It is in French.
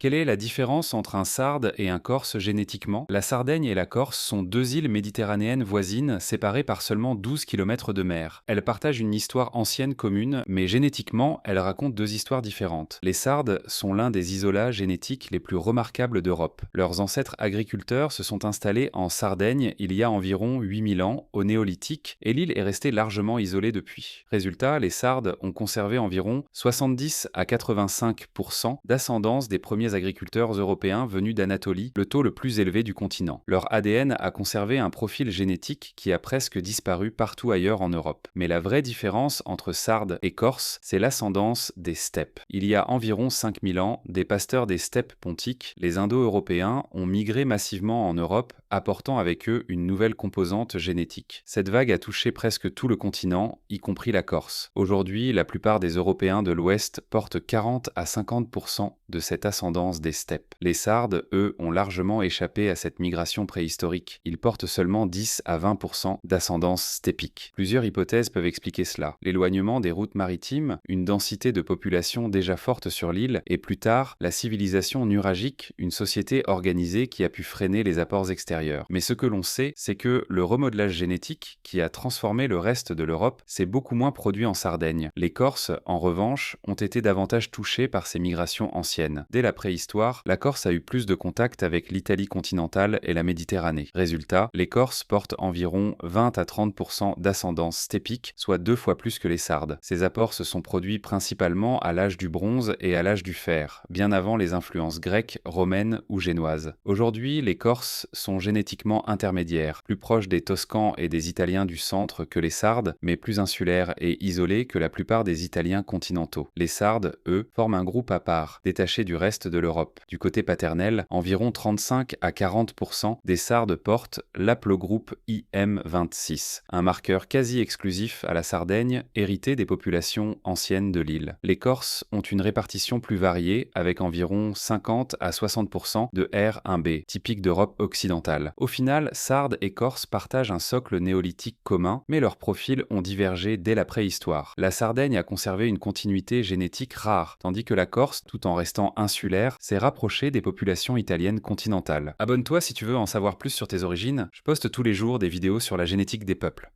Quelle est la différence entre un Sarde et un Corse génétiquement? La Sardaigne et la Corse sont deux îles méditerranéennes voisines, séparées par seulement 12 kilomètres de mer. Elles partagent une histoire ancienne commune, mais génétiquement, elles racontent deux histoires différentes. Les Sardes sont l'un des isolats génétiques les plus remarquables d'Europe. Leurs ancêtres agriculteurs se sont installés en Sardaigne il y a environ 8000 ans, au Néolithique, et l'île est restée largement isolée depuis. Résultat, les Sardes ont conservé environ 70 à 85% d'ascendance des premiers agriculteurs européens venus d'Anatolie, le taux le plus élevé du continent. Leur ADN a conservé un profil génétique qui a presque disparu partout ailleurs en Europe. Mais la vraie différence entre Sardes et Corse, c'est l'ascendance des steppes. Il y a environ 5000 ans, des pasteurs des steppes pontiques, les Indo-Européens, ont migré massivement en Europe, apportant avec eux une nouvelle composante génétique. Cette vague a touché presque tout le continent, y compris la Corse. Aujourd'hui, la plupart des Européens de l'Ouest portent 40 à 50% de cette ascendance des steppes. Les Sardes, eux, ont largement échappé à cette migration préhistorique. Ils portent seulement 10 à 20% d'ascendance steppique. Plusieurs hypothèses peuvent expliquer cela. L'éloignement des routes maritimes, une densité de population déjà forte sur l'île, et plus tard, la civilisation nuragique, une société organisée qui a pu freiner les apports extérieurs. Mais ce que l'on sait, c'est que le remodelage génétique, qui a transformé le reste de l'Europe, s'est beaucoup moins produit en Sardaigne. Les Corses, en revanche, ont été davantage touchés par ces migrations anciennes. Dès la préhistoire, la Corse a eu plus de contact avec l'Italie continentale et la Méditerranée. Résultat, les Corses portent environ 20 à 30% d'ascendance steppique, soit 2 fois plus que les Sardes. Ces apports se sont produits principalement à l'âge du bronze et à l'âge du fer, bien avant les influences grecques, romaines ou génoises. Aujourd'hui, les Corses sont génétiquement intermédiaires, plus proches des Toscans et des Italiens du centre que les Sardes, mais plus insulaires et isolés que la plupart des Italiens continentaux. Les Sardes, eux, forment un groupe à part, détaché du reste de l'Europe. Du côté paternel, environ 35 à 40% des Sardes portent l'aplogroupe IM26, un marqueur quasi exclusif à la Sardaigne, hérité des populations anciennes de l'île. Les Corses ont une répartition plus variée, avec environ 50 à 60% de R1b, typique d'Europe occidentale. Au final, Sardes et Corses partagent un socle néolithique commun, mais leurs profils ont divergé dès la préhistoire. La Sardaigne a conservé une continuité génétique rare, tandis que la Corse, tout en restant insulaire, s'est rapprochée des populations italiennes continentales. Abonne-toi si tu veux en savoir plus sur tes origines, je poste tous les jours des vidéos sur la génétique des peuples.